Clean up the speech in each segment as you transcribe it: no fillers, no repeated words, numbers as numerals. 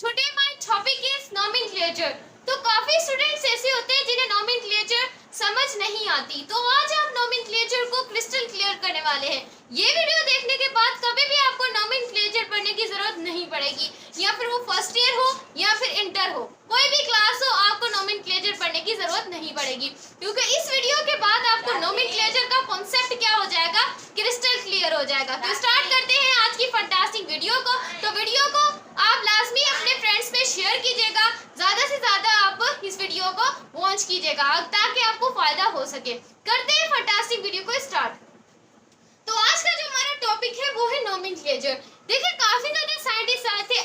Today my topic is nomenclature. तो काफी students ऐसे होते हैं जिन्हें nomenclature समझ नहीं आती, तो आज हम nomenclature को क्रिस्टल क्लियर करने वाले हैं। ये वीडियो देखने के बाद कभी भी आपको nomenclature पढ़ने की जरूरत नहीं पड़ेगी, या फिर वो फर्स्ट ईयर हो या फिर इंटर हो, कोई भी क्लास हो, आपको nomenclature पढ़ने की जरूरत नहीं पड़ेगी, क्योंकि इस वीडियो के बाद आपको nomenclature का कॉन्सेप्ट क्या हो जाएगा, क्रिस्टल क्लियर हो जाएगा। तो स्टार्ट करते हैं आज की फंटास्टिक वीडियो को। तो वीडियो को आप लाजमी अपने फ्रेंड्स में शेयर कीजिएगा, ज्यादा से ज्यादा आप इस वीडियो को वॉच कीजिएगा ताकि आपको फायदा हो सके। करते हैं फंटास्टिक वीडियो को स्टार्ट। तो आज का जो हमारा टॉपिक है वो है नोमेनक्लेचर। देखिए काफी ज्यादा साइंटिस्ट आए थे,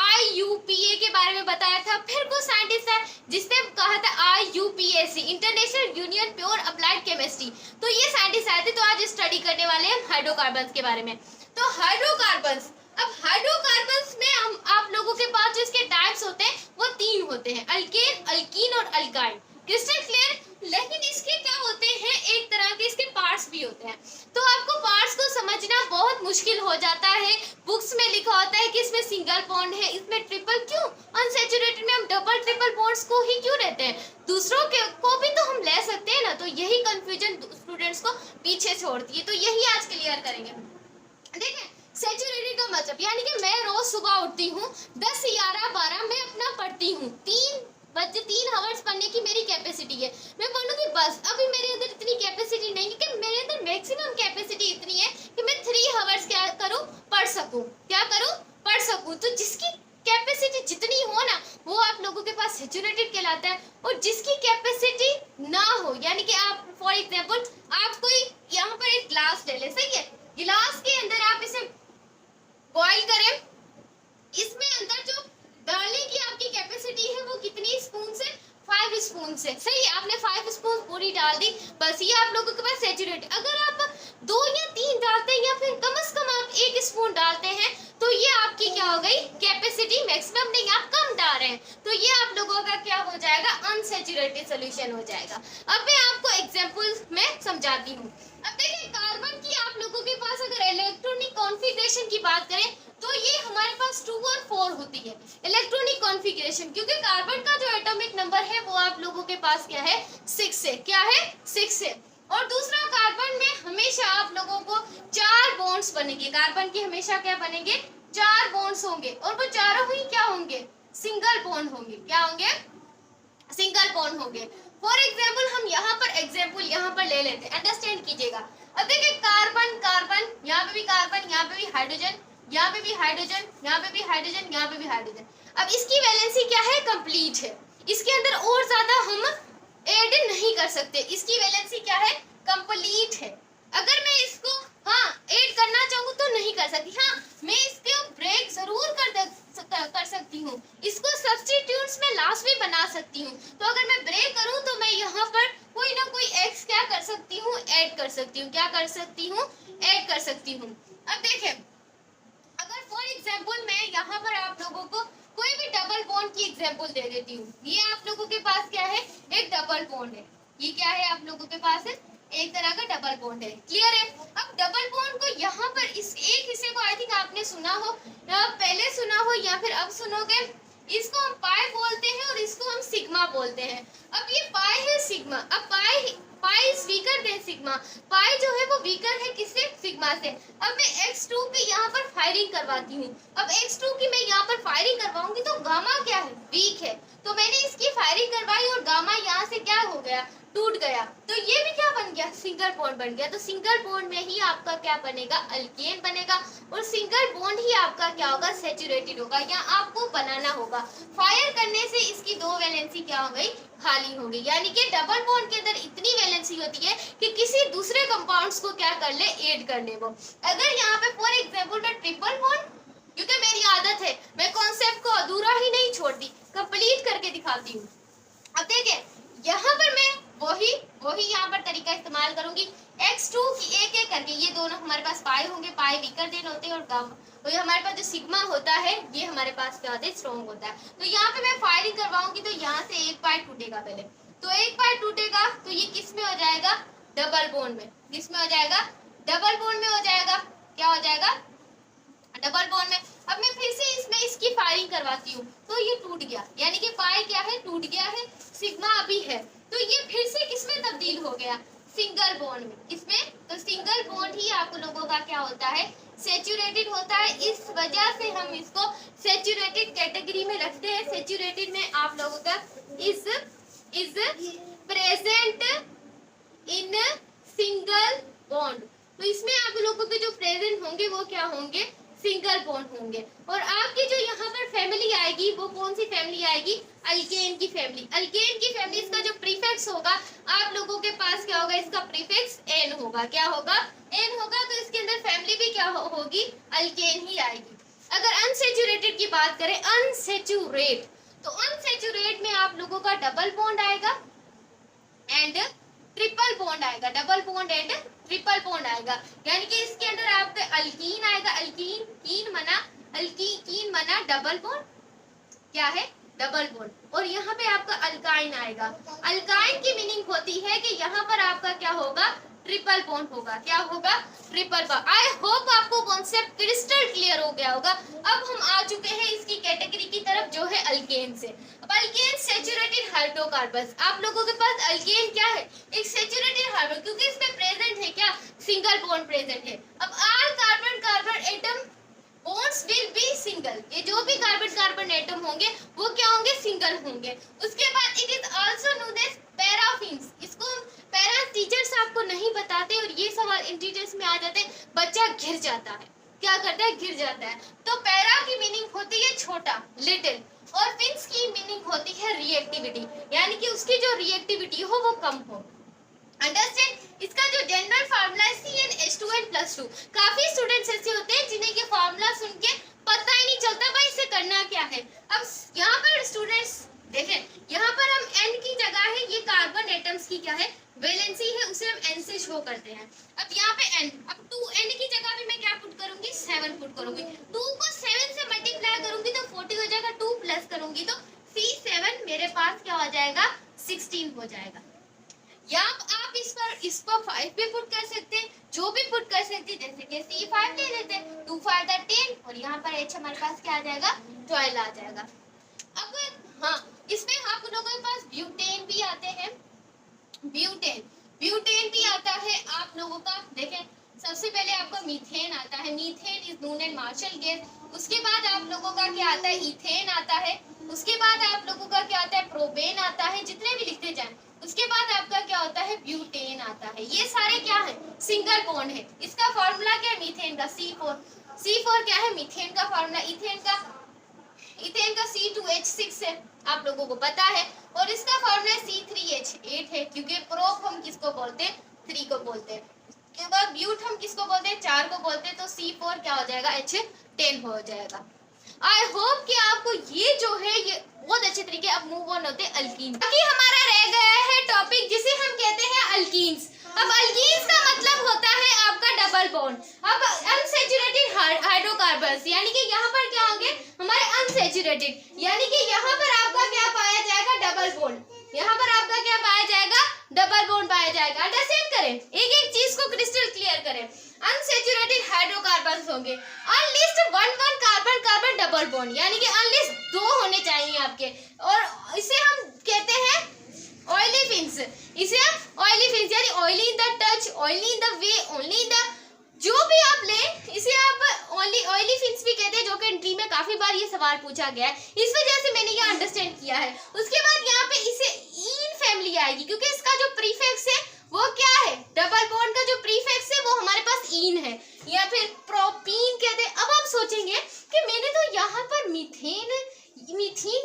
IUPAC के बारे में बताया था, फिर कुछ साइंटिस्ट है जिसने कहा था IUPAC, international union pure applied chemistry. तो ये साइंटिस्ट आए थे, तो आज स्टडी करने वाले हैं हाइड्रोकार्बन्स के बारे में। तो हाइड्रोकार्बन्स, अब हाइड्रोकार्बन्स में हम आप लोगों के पास जो इसके टाइप्स होते हैं वो 3 होते हैं, अल्केन, अल्कीन और अल्काइन। Crystal clear. लेकिन इसके क्या होते हैं, एक तरह के इसके पार्ट्स भी होते हैं, तो आपको पार्ट्स को समझना बहुत मुश्किल हो जाता है। बुक्स में लिखा होता है कि इसमें सिंगल बॉन्ड है, इसमें ट्रिपल, क्यों अनसैचुरेटेड में हम डबल ट्रिपल बॉन्ड्स को ही क्यों लेते हैं, दूसरों के को भी तो हम ले सकते हैं ना। तो यही कंफ्यूजन स्टूडेंट्स को पीछे छोड़ती है, तो यही आज क्लियर करेंगे। देखिए सैचुरेटेड का मतलब यानी कि मैं रोज सुबह उठती हूँ 10, 11, 12 मैं अपना पढ़ती हूँ, 3 आवर्स पढ़ने की मेरी कैपेसिटी है, मैं पढ़ूंगी बस। अभी मेरे अंदर इतनी कैपेसिटी नहीं है कि मेरे अंदर मैक्सिमम कैपेसिटी इतनी है कि मैं 3 आवर्स क्या करूँ, पढ़ सकूँ, क्या करूँ, पढ़ सकूँ। तो जिसकी कैपेसिटी जितनी हो ना वो आप लोगों के पास सैचुरेटेड कहलाता है, और जिसकी कैपेसिटी ना हो यानी कि आप फॉर एग्जाम्पल आप कोई यहाँ पर एक ग्लास ले ले, सही है, गिलास के अंदर आप इसे बॉईल करें, इसमें अंदर जो डालने की आपकी कैपेसिटी है वो कितनी स्पून से, 5 स्पून से, सही है, आपने 5 स्पून पूरी डाल दी, बस ये आप लोगों के पास सैचुरेटेड। अगर आप 2 या 3 डालते हैं या फिर कम से कम आप 1 स्पून डालते हैं तो ये आपकी क्या हो गई, कैपेसिटी मैक्सिमम नहीं, आप कम डाल रहे हैं, तो ये आप लोगों का क्या हो जाएगा, अनसैचुरेटेड सोल्यूशन हो जाएगा। अब मैं आपको एग्जांपल में समझाती हूँ। अब देखिए कार्बन की आप लोगों के पास अगर इलेक्ट्रॉनिक कॉन्फ़िगरेशन की बात करें तो ये हमारे पास 2 और 4 होती है इलेक्ट्रॉनिक कॉन्फ़िगरेशन, क्योंकि कार्बन का जो एटॉमिक नंबर है वो आप लोगों के पास क्या है, 6 है, क्या है, 6 है। और दूसरा कार्बन में हमेशा आप लोगों को 4 बॉन्ड्स बनेंगे, कार्बन की हमेशा क्या बनेंगे, 4 बॉन्ड्स होंगे, और वो चारों ही क्या होंगे, सिंगल बॉन्ड होंगे, क्या होंगे, सिंगल बॉन्ड होंगे। फॉर एग्जाम्पल हम यहाँ पर ले लेते हैं, अंडरस्टैंड कीजिएगा। अब देखिए कार्बन कार्बन, यहाँ पे भी कार्बन, यहाँ पे भी हाइड्रोजन, यहाँ पे भी हाइड्रोजन, यहाँ पे भी हाइड्रोजन, यहाँ पे भी हाइड्रोजन। अब इसकी वैलेंसी क्या है, कंप्लीट है, इसके अंदर और ज्यादा हम ऐड नहीं कर सकते, इसकी वैलेंसी क्या है, कंप्लीट है। अगर मैं इसको ऐड करना चाहूँ तो नहीं कर सकती, मैं इसको ब्रेक जरूर कर सकती हूँ, इसको सब्स्टिट्यूट्स में लास्ट में बना सकती हूँ। तो अगर मैं ब्रेक करूँ तो मैं यहाँ पर कोई ना कोई एक्स क्या कर सकती हूँ, ऐड कर सकती हूँ, क्या कर सकती हूँ, ऐड कर सकती हूँ। अब देखिए अगर फॉर एग्जाम्पल मैं यहाँ पर आप लोगों को कोई भी डबल बॉन्ड की एग्जाम्पल दे देती हूँ, ये आप लोगों के पास क्या है, एक डबल बॉन्ड है, ये क्या है आप लोगों के पास है, एक तरह का डबल बॉन्ड है, क्लियर है। अब डबल बॉन्ड को यहाँ पर इस एक हिस्से को आई थिंक आपने सुना हो, पहले सुना हो या फिर अब सुनोगे, इसको हम पाई बोलते हैं और इसको हम सिग्मा बोलते हैं। अब ये पाई है सिग्मा, अब pi is weaker than sigma, pi जो है वो वीकर है किससे, सिग्मा से। अब मैं x2 की यहाँ पर फायरिंग करवाती हूँ, अब x2 की मैं यहाँ पर फायरिंग करवाऊंगी तो गामा क्या है, वीक है, तो मैंने इसकी फायरिंग करवाई और गामा यहाँ से क्या हो गया, टूट गया, तो ये भी क्या बन गया, सिंगल बॉन्ड बन गया। तो सिंगल बॉन्ड में ही आपका क्या बनेगा, अल्केन बनेगा, और सिंगल बॉन्ड ही आपका क्या होगा, सैचुरेटेड होगा, या आपको बनाना होगा। फायर करने से इसकी 2 वैलेंसी क्या हो गई, खाली हो गई, यानी कि डबल बॉन्ड के अंदर इतनी वैलेंसी होती है कि किसी दूसरे कंपाउंड्स को क्या कर ले, ऐड कर ले वो। अगर यहाँ पे फॉर एग्जाम्पल मैं ट्रिपल बॉन्ड, क्योंकि मेरी आदत है मैं कॉन्सेप्ट को अधूरा ही नहीं छोड़ती, कंप्लीट करके दिखाती हूँ। अब देखिए यहाँ पर मैं वही यहाँ पर तरीका इस्तेमाल करूंगी, x2 की एक करके, ये दोनों हमारे पास पाई होंगे, पाई वीकर देन होते हैं, और गामा, तो ये हमारे पास जो सिग्मा होता है ये हमारे पास क्या होता है, स्ट्रॉन्ग होता है। तो यहाँ पे मैं फायरिंग करवाऊंगी तो यहाँ से एक पाई टूटेगा पहले, तो एक पाई टूटेगा तो ये किस में हो जाएगा, डबल बॉन्ड में, किस में हो जाएगा, डबल बॉन्ड में हो जाएगा, क्या हो जाएगा, डबल बॉन्ड में। अब मैं फिर से इसमें इसकी फायरिंग करवाती हूँ तो ये टूट गया, यानी कि पाई क्या है, टूट गया है, सिग्मा अभी है, तो ये फिर से किसमें तब्दील हो गया, सिंगल बॉन्ड में। इसमें तो सिंगल बॉन्ड ही आप लोगों का क्या होता है, सेचुरेटेड होता है। इस वजह से हम इसको सेचुरेटेड कैटेगरी में रखते हैं। सेचुरेटेड में आप लोगों का is present in single bond, तो इसमें आप लोगों के जो प्रेजेंट होंगे वो क्या होंगे, सिंगल बॉन्ड होंगे। और आपकी जो यहाँ पर फैमिली आएगी वो कौन सी फैमिली आएगी, अल्केन की फैमिली। अल्केन की फैमिली, इसका जो प्रीफिक्स होगा आप लोगों के पास क्या होगा, इसका प्रीफिक्स एन होगा। क्या होगा, एन होगा, तो इसके अंदर फैमिली भी क्या होगी, अल्केन ही आएगी। अगर अनसेचुरेटेड की बात करें, अनसेचुरेट, तो अनसेचुरेट में आप लोगों का डबल बॉन्ड आएगा एंड ट्रिपल बॉन्ड आएगा, double bond and triple bond आएगा, यानी कि इसके अंदर आपका अल्कीन आएगा, अल्कीन कीन मना डबल बॉन्ड, क्या है, डबल बॉन्ड। और यहाँ पे आपका अल्काइन आएगा। अल्काइन की मीनिंग होती है कि यहाँ पर आपका क्या होगा, ट्रिपल बॉन्ड होगा। क्या होगा, ट्रिपल बॉन्ड। आई होप आपको कॉन्सेप्ट क्रिस्टल क्लियर हो गया होगा। अब हम आ चुके हैं इसकी कैटेगरी की तरफ, जो है अल्केन से। अब अल्केन सेचुरेटेड हाइड्रोकार्बन्स, आप लोगों के पास अल्केन क्या है, एक सेचुरेटेड हाइड्रो, क्योंकि इसमें प्रेजेंट है क्या, सिंगल बॉन्ड प्रेजेंट है। अब all carbon carbon atom bonds will be single, ये जो भी कार्बन कार्बन एटम होंगे वो क्या होंगे, सिंगल होंगे। उसके बाद it is also known as paraffins, इसको पैरा टीचर्स आपको नहीं बताते और ये सवाल इन टीचर्स में आ जाते हैं, बच्चा घिर जाता है, क्या करता है, घिर जाता है। तो पैरा की मीनिंग होती है छोटा, लिटिल, और फिन्स की मीनिंग होती है रिएक्टिविटी, यानी कि उसकी जो रिएक्टिविटी हो वो कम हो। अंडरस्टैंड। इसका जो जनरल फार्मूला है CnH2n+2। काफी स्टूडेंट्स ऐसे होते हैं जिन्हें ये फार्मूला सुन के पता ही नहीं चलता भाई इसे करना क्या है। अब यहाँ पर स्टूडेंट्स देखें, यहाँ पर हम n की जगह है, ये कार्बन एटम्स की क्या है, वैलेंसी है, उसे हम n से शो करते हैं। अब यहाँ पे n, अब 2n की जगह भी मैं क्या पुट करूंगी, 7 पुट करूंगी। 2 को 7 से मल्टीप्लाई करूंगी तो 40 हो जाएगा, 2 प्लस करूंगी तो C7 मेरे पास क्या हो जाएगा, 16 हो जाएगा। या आप इसको 5 पे पुट कर सकते हैं, जो भी पुट कर सकते हैं, जैसे कि C5 ले लेते हैं, 2 5 10, और यहाँ पर H हमारे पास क्या आ जाएगा, 12 आ जाएगा। अब हाँ, इसमें आप लोगों के पास ब्यूटेन भी आते हैं, ब्यूटेन भी आता है आप लोगों का। देखें, सबसे पहले आपका मीथेन आता है, methane is known as marsh gas. उसके बाद आप लोगों का क्या आता है, इथेन आता है। उसके बाद आप लोगों का क्या आता है, प्रोपेन आता है, जितने भी लिखते जाएं। उसके बाद आपका क्या होता है, ब्यूटेन आता है। ये सारे क्या है, सिंगल बॉन्ड है। इसका फॉर्मूला क्या है, मीथेन का C4 क्या है, मीथेन का फॉर्मूला, इथेन का C2H6 है, आप लोगों को पता है। और इसका फॉर्मूला C3H8 है, क्योंकि प्रोप हम किसको बोलते हैं, 3 को बोलते हैं। उसके बाद ब्यूट हम किसको बोलते हैं, 4 को बोलते हैं। तो C4 क्या हो जाएगा, H10 हो जाएगा। आई होप कि आपको ये जो है ये बहुत अच्छे तरीके। अब मूव ऑन होते हैं अल्कीन। बाकी हमारा रह गया है टॉपिक जिसे हम कहते हैं अल्कीन्स। अब अल्कीन्स का मतलब होता है आपका डबल बॉन्ड। अब अनसेचुरेटेड हाइड्रोकार्बन्स, यानी कि यहाँ पर क्या होंगे हमारे अनसेचुरेटेड, यानी कि यहाँ पर आपका क्या पाया जाएगा, डबल बॉन्ड। यहाँ पर आपका क्या पाया जाएगा, डबल बॉन्ड पाया जाएगा। अंडरस्टैंड करें, एक एक चीज को क्रिस्टल क्लियर करें। अनसेचुरेटेड हाइड्रोकार्बन्स होंगे unlist 1 carbon carbon double bond, यानी कि अनलिस्ट 2 होने चाहिए आपके। और इसे हम कहते हैं ऑयली फिन्स, इसे हम ऑयली फिन्स, यानी oily in the touch, oily in the way, oily in the, जो भी आप लें इसे आप ऑयली फिन्स भी कहते हैं, जो कि एंट्री में काफी बार ये सवाल पूछा गया है, इस वजह से मैंने ये अंडरस्टैंड किया है। उसके बाद यहाँ पे इसे इन फैमिली आएगी, क्योंकि इसका जो प्रीफिक्स है वो क्या है, डबल बॉन्ड का जो प्रीफिक्स है वो हमारे पास इन है, या फिर प्रोपीन कहते हैं। अब आप सोचेंगे कि मैंने तो यहाँ पर मीथेन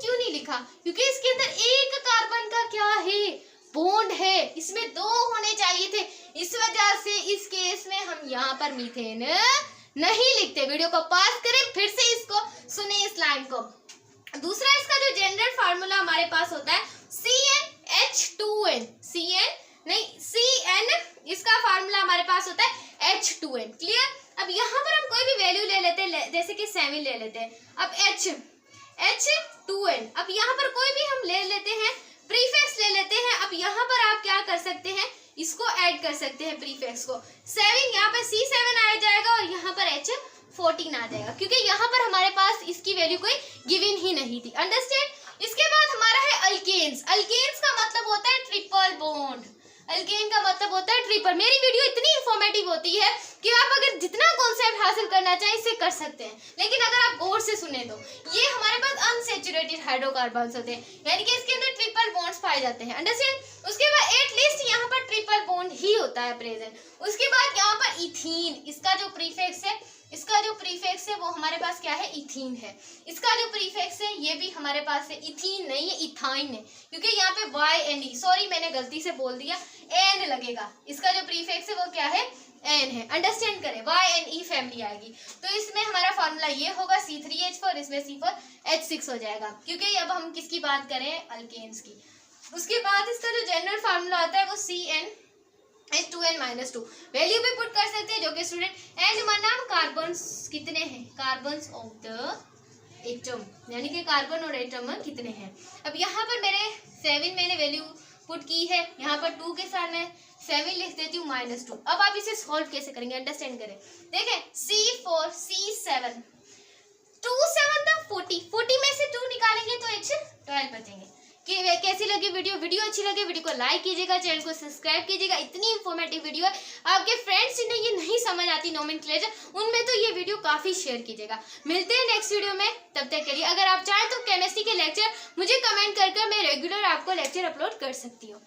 क्यों नहीं लिखा, क्योंकि इसके अंदर एक कार्बन का क्या है, बॉन्ड है, इसमें 2 होने चाहिए थे। इस वजह से इस केस में हम यहाँ पर मीथेन नहीं लिखते। वीडियो को पॉज करें, फिर से इसको सुने इस लाइन को। दूसरा इसका जो जनरल फार्मूला हमारे पास होता है CnH2n, CN, इसका फार्मूला हमारे पास होता है H2n। क्लियर। अब यहाँ पर हम कोई भी वैल्यू ले लेते हैं, जैसे कि 7 ले लेते हैं। अब H2n, अब यहाँ पर कोई भी हम ले लेते हैं, प्रीफिक्स ले लेते हैं। अब यहाँ पर आप क्या कर सकते हैं, इसको ऐड कर सकते हैं प्रीफिक्स को। 7 यहाँ पर C7 आ जाएगा और यहाँ पर 14 आ जाएगा, क्योंकि यहाँ पर हमारे पास इसकी वैल्यू कोई गिवन ही नहीं थी। अंडरस्टैंड। इसके बाद हमारा है अल्केन्स। अल्केन्स का मतलब होता है ट्रिपल बॉन्ड। अल्केन का मतलब होता है ट्रिपल। मेरी वीडियो इतनी इंफॉर्मेटिव होती है कि आप अगर जितना कॉन्सेप्ट हासिल करना चाहें इसे कर सकते हैं, लेकिन अगर आप गौर से सुने तो ये हमारे पास अनसैचुरेटेड हाइड्रोकार्बन्स होते हैं, यानी कि इसके अंदर ट्रिपल बॉन्ड्स पाए जाते हैं। अंडरस्टैंड। उसके बाद एटलीस्ट यहाँ पर ट्रिपल बॉन्ड ही होता है प्रेजेंट। उसके बाद यहाँ पर इथीन, इसका जो प्रीफिक्स है वो हमारे पास क्या है, इथीन है। इसका जो प्रीफिक्स है ये भी हमारे पास है, इथीन नहीं है, इथाइन है, क्योंकि यहाँ पे YNE, सॉरी मैंने गलती से बोल दिया, एन लगेगा। इसका जो प्रीफिक्स है वो क्या है, एन है। अंडरस्टैंड करें, YNE फैमिली आएगी। तो इसमें हमारा फॉर्मूला ये होगा C3H4, इसमें C4H6 हो जाएगा, क्योंकि अब हम किसकी बात करें, अल्केन्स की। उसके बाद इसका जो जनरल फार्मूला आता है वो CnH2n-2 वैल्यू भी पुट कर सकते हैं, जो कि स्टूडेंट एंड नाम कार्बन्स कितने हैं, कार्बन्स ऑफ द एटम, यानी कि कार्बन और एटम कितने हैं। अब यहाँ पर मेरे 7 मैंने वैल्यू पुट की है, यहाँ पर 2 के साथ मैं 7 लिख देती हूँ -2। अब आप इसे सॉल्व कैसे करेंगे, अंडरस्टैंड करें। देखें C4 C7 2 7 था 40 में से 2 निकालेंगे तो H12 बचेंगे। कि कैसी लगी वीडियो अच्छी लगे वीडियो को लाइक कीजिएगा, चैनल को सब्सक्राइब कीजिएगा। इतनी इंफॉर्मेटिव वीडियो है, आपके फ्रेंड्स जिन्हें ये नहीं समझ आती नोमेनक्लेचर, उनमें तो ये वीडियो काफ़ी शेयर कीजिएगा। मिलते हैं नेक्स्ट वीडियो में, तब तक के लिए अगर आप चाहें तो केमिस्ट्री के लेक्चर मुझे कमेंट करके मैं रेगुलर आपको लेक्चर अपलोड कर सकती हूँ।